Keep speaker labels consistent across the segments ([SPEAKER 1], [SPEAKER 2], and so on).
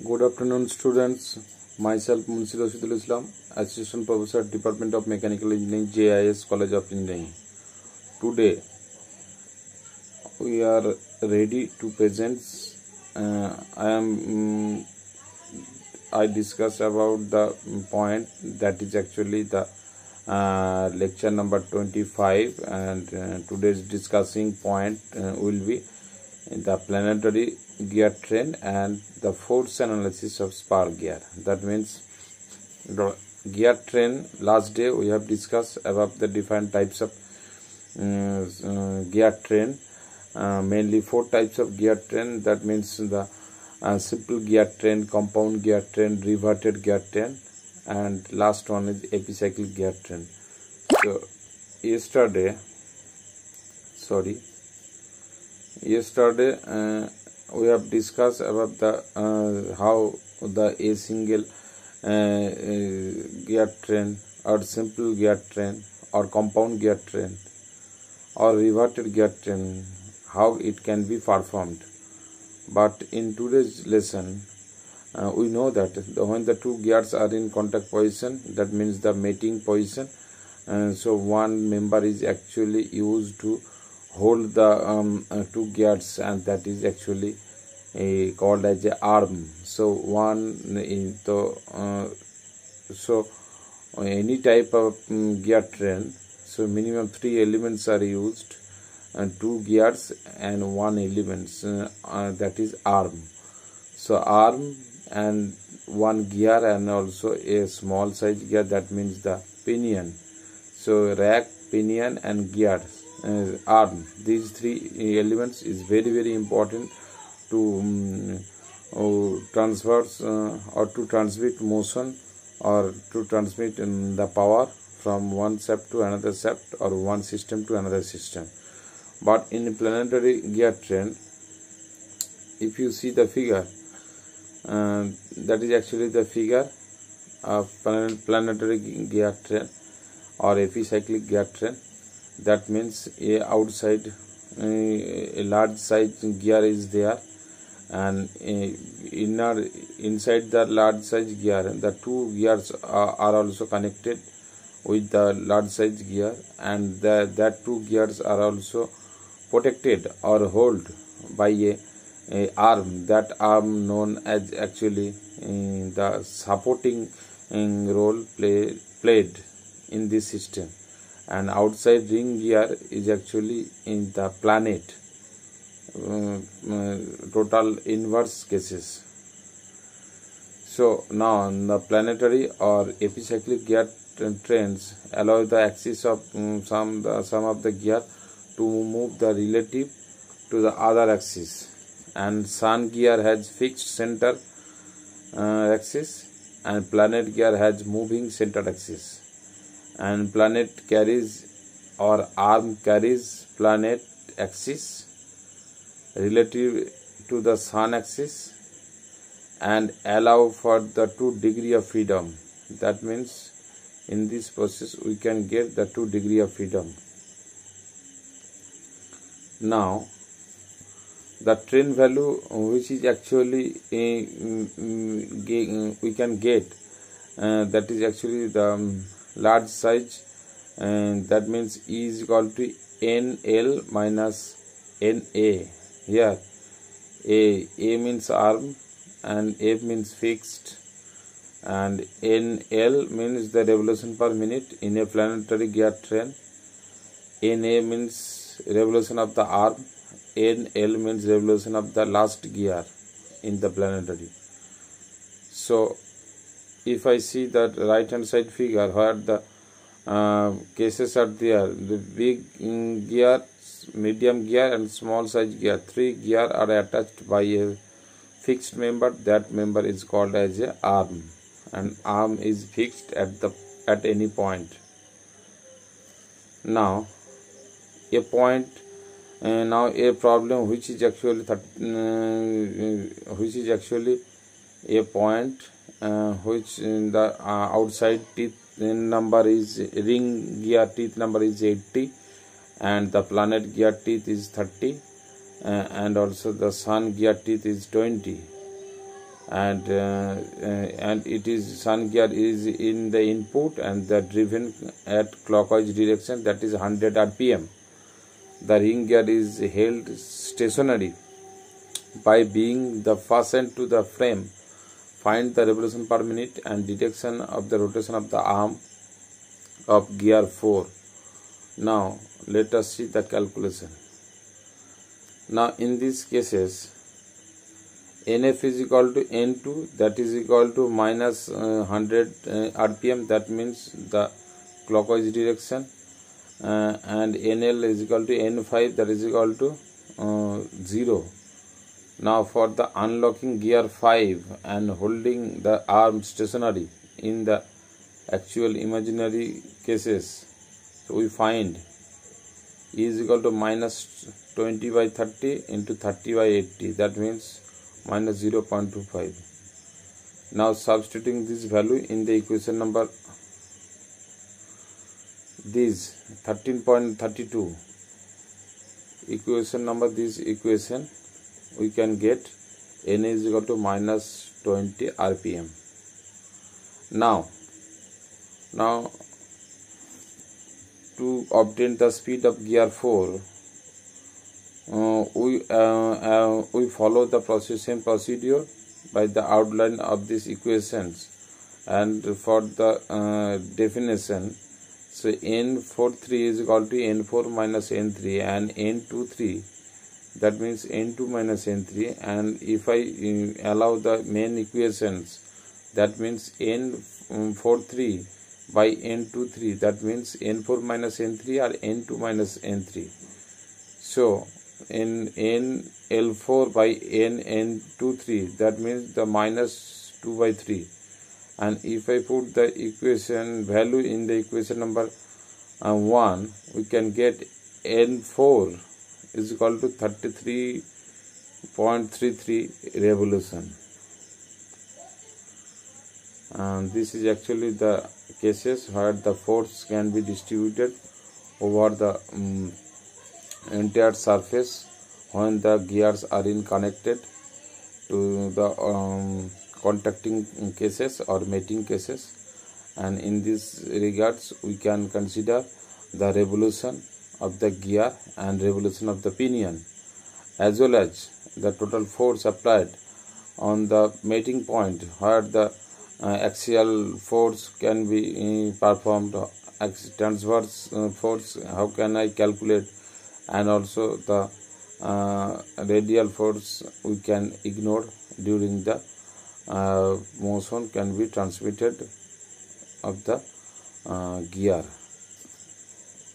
[SPEAKER 1] Good afternoon, students. Myself, Munshi Rashidul Islam, Assistant Professor, Department of Mechanical Engineering, JIS College of Engineering. Today, we are ready to present. I discuss about the point that is actually the lecture number 25, and today's discussing point will be the planetary gear train and the force analysis of spark gear. That means the gear train. Last day we have discussed about the different types of gear train, mainly 4 types of gear train. That means the simple gear train, compound gear train, reverted gear train, and last one is epicyclic gear train. So yesterday we have discussed about the how the a single gear train or simple gear train or compound gear train or reverted gear train, how it can be performed. But in today's lesson, we know that when the two gears are in contact position, that means the mating position, so one member is actually used to hold the two gears, and that is actually called as a arm. So any type of gear train, so minimum 3 elements are used, and 2 gears and 1 element, that is arm. So arm and 1 gear and also a small size gear, that means the pinion. So rack, pinion and gear, arm, these 3 elements is very important to transverse or to transmit motion or to transmit the power from one shaft to another shaft or one system to another system. But in planetary gear train, if you see the figure, that is actually the figure of planetary gear train or epicyclic gear train. That means outside a large size gear is there, and inside the large size gear, the 2 gears are also connected with the large size gear, and that 2 gears are also protected or held by a arm. That arm known as actually the supporting role played in this system. And outside ring gear is actually in the planet, total inverse cases. So now the planetary or epicyclic gear trains allow the axis of some of the gear to move the relative to the other axis, and sun gear has fixed center axis, and planet gear has moving center axis, and planet carries or arm carries planet axis relative to the sun axis and allow for the 2 degree of freedom. That means in this process we can get the 2 degree of freedom. Now the train value which is actually we can get, that is actually the large size, and that means E is equal to NL minus NA. Here A means arm and F means fixed, and NL means the revolution per minute in a planetary gear train. NA means revolution of the arm, NL means revolution of the last gear in the planetary. So if I see that right hand side figure where the cases are there, the big gear, medium gear and small size gear, 3 gear are attached by a fixed member. That member is called as a arm, and arm is fixed at any point. Now a point, now a problem which is actually a point which in the outside teeth number is, ring gear teeth number is 80, and the planet gear teeth is 30, and also the sun gear teeth is 20. and it is sun gear is in the input and the driven at clockwise direction, that is 100 rpm. The ring gear is held stationary by being the fastened to the frame. Find the revolution per minute and detection of the rotation of the arm of gear 4. Now let us see the calculation. Now in these cases, NF is equal to N2, that is equal to minus 100 rpm, that means the clockwise direction, and NL is equal to N5, that is equal to 0. Now for the unlocking gear 5 and holding the arm stationary in the actual imaginary cases, so we find E is equal to minus 20 by 30 into 30 by 80, that means minus 0.25. Now substituting this value in the equation number this 13.32 equation number, this equation we can get N is equal to minus 20 rpm. Now to obtain the speed of gear 4, we follow the same procedure by the outline of these equations, and for the definition, so N43 is equal to N4 minus N3 and N23, that means N2 minus N3, and if I allow the main equations, that means N43 by N23, that means N4 minus N3 or N2 minus N3. So in N L4 by N23, that means the minus 2 by 3. And if I put the equation value in the equation number 1, we can get N4 is equal to 33.33 revolution. And this is actually the cases where the force can be distributed over the entire surface when the gears are in connected to the contacting cases or mating cases, and in this regards we can consider the revolution of the gear and revolution of the pinion, as well as the total force applied on the mating point where the axial force can be performed, transverse force how can I calculate, and also the radial force we can ignore during the motion can be transmitted of the gear.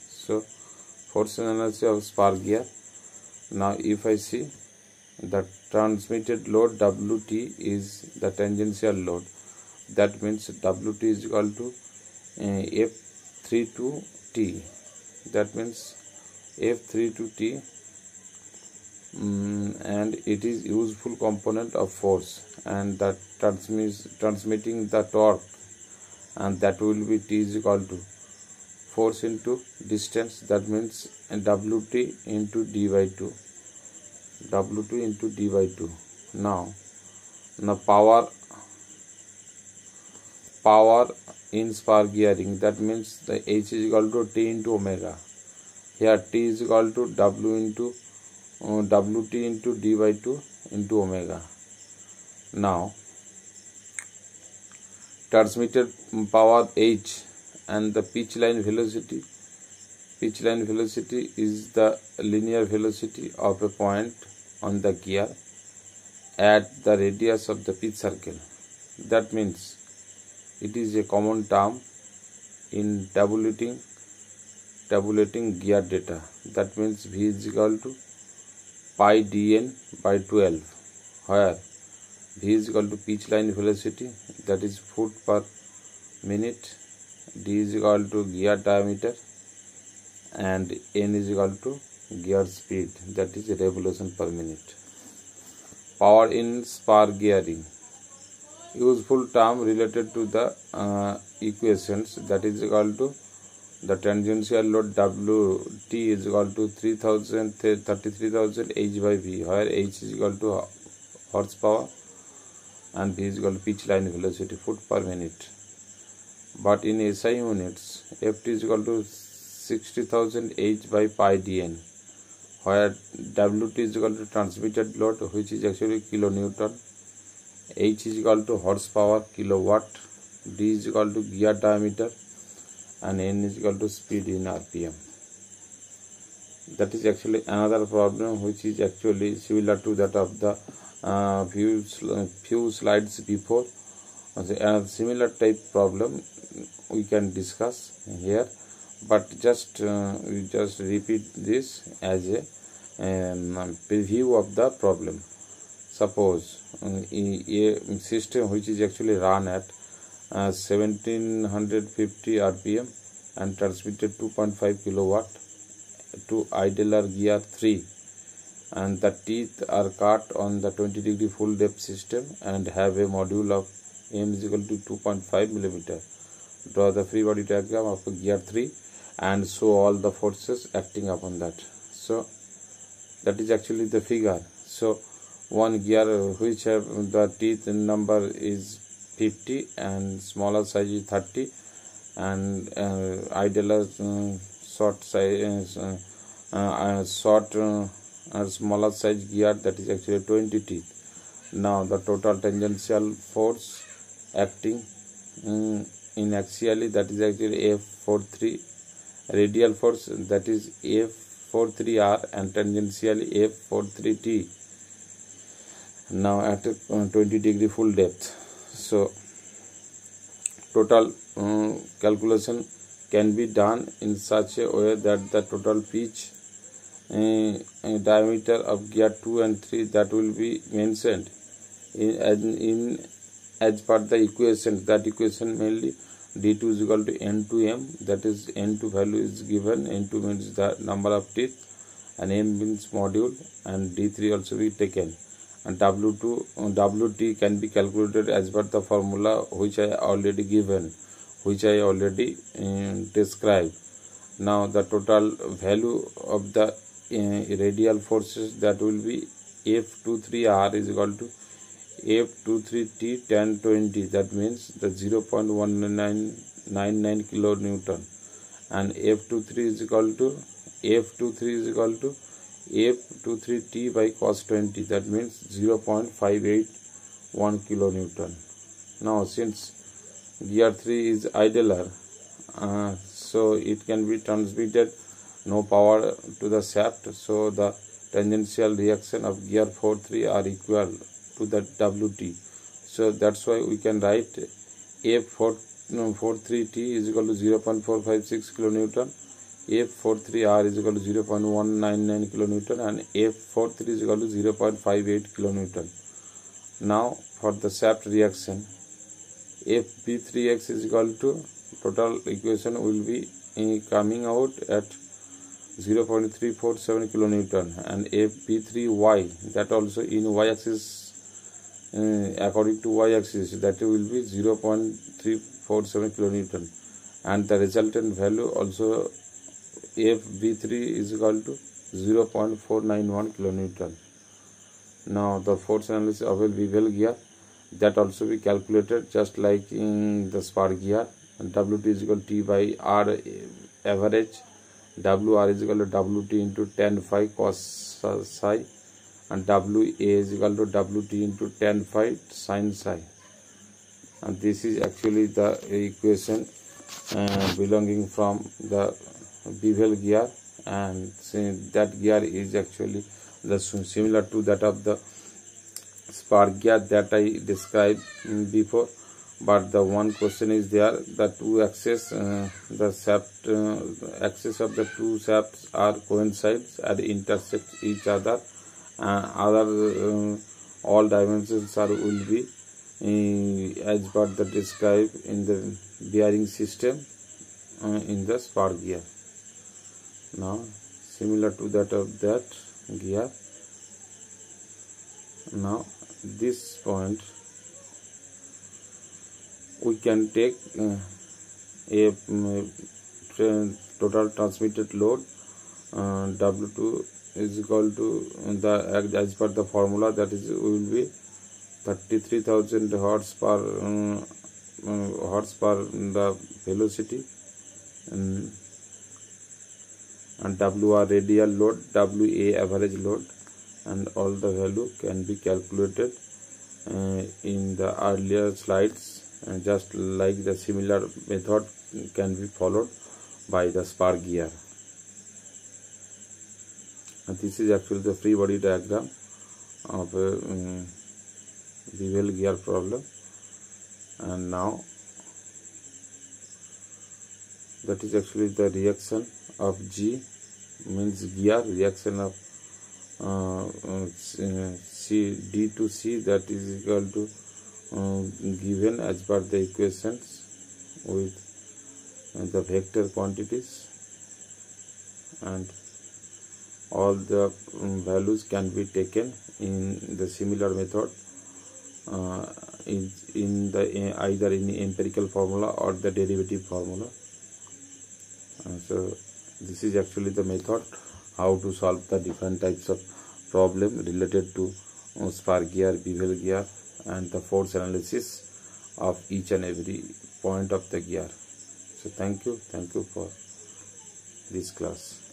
[SPEAKER 1] So force analysis of spar gear. Now if I see the transmitted load Wt is the tangential load, that means Wt is equal to F32T, that means F32T, and it is useful component of force, and that transmitting the torque, and that will be T is equal to force into distance, that means Wt into d by 2, W2 into d by 2. Now power in spar gearing, that means the H is equal to T into omega. Here T is equal to W into Wt into d by 2 into omega. Now transmitted power H and the pitch line velocity. Pitch line velocity is the linear velocity of a point on the gear at the radius of the pitch circle. That means it is a common term in tabulating gear data. That means V is equal to pi dn by 12, where V is equal to pitch line velocity, that is foot per minute, D is equal to gear diameter, and N is equal to gear speed, that is revolution per minute. Power in spar gearing, useful term related to the equations, that is equal to the tangential load Wt is equal to 33,000 H by V, where H is equal to horsepower and V is equal to pitch line velocity foot per minute. But in SI units, Ft is equal to 60,000 H by pi dn, where Wt is equal to transmitted load, which is actually kilonewton, H is equal to horsepower kilowatt, D is equal to gear diameter, and N is equal to speed in RPM. That is actually another problem which is actually similar to that of the few slides before. A similar type problem we can discuss here, but we just repeat this as a preview of the problem. Suppose a system which is actually run at 1750 rpm and transmitted 2.5 kilowatt to idler gear 3, and the teeth are cut on the 20-degree full depth system and have a module of m is equal to 2.5 millimeter. Draw the free body diagram of gear 3 and show all the forces acting upon that. So that is actually the figure. So one gear which have the teeth number is 50 and smaller size is 30, and idler short size smaller size gear, that is actually 20 teeth. Now the total tangential force acting in axially, that is actually F43, radial force, that is F43R, and tangentially F43T. Now at 20-degree full depth. So total calculation can be done in such a way that the total pitch diameter of gear 2 and 3 that will be mentioned in as per the equation. That equation mainly d2 is equal to n2m, that is n2 value is given, n2 means the number of teeth and m means module, and d3 also be taken, and wt can be calculated as per the formula which I already given, which I already described. Now the total value of the radial forces, that will be F23R is equal to F23T tan 20, that means the 0.1999 kilonewton, and F23 is equal to F23T by cos 20, that means 0.581 kilonewton. Now since gear 3 is idler, so it can be transmitted no power to the shaft, so the tangential reaction of gear 4-3 are equal to the Wt. So that's why we can write F43T is equal to 0.456 kilonewton, F43R is equal to 0.199 kilonewton, and F43 is equal to 0.58 kilonewton. Now for the shaft reaction, FB3X is equal to, total equation will be coming out at 0.347 kilonewton, and FB3Y, that also in y-axis, according to y-axis, that will be 0.347 kilonewton, and the resultant value also FB3 is equal to 0.491 kilonewton. Now the force analysis of a bevel gear, that also be calculated just like in the spar gear. Wt is equal to T by R average, Wr is equal to Wt into tan phi cos psi, and Wa is equal to Wt into tan phi sin psi. And this is actually the equation belonging from the bevel gear, and that gear is actually the similar to that of the spar gear that I described before. But the one question is there, the two axes, the shaft axis of the two shafts are coincides and intersect each other. All dimensions will be as per the described in the bearing system in the spar gear. Now similar to that of that gear. Now this point we can take a total transmitted load, W2 is equal to the, as per the formula, that is will be 33,000 horse per the velocity, and WR radial load, WA average load, and all the value can be calculated in the earlier slides, and just like the similar method can be followed by the spar gear. And this is actually the free body diagram of a bevel gear problem. And now that is actually the reaction of G, means gear, reaction of C, D to C, that is equal to given as per the equations with the vector quantities, and all the values can be taken in the similar method in the either in the empirical formula or the derivative formula. So this is actually the method how to solve the different types of problem related to spar gear, bevel gear, and the force analysis of each and every point of the gear. So thank you for this class.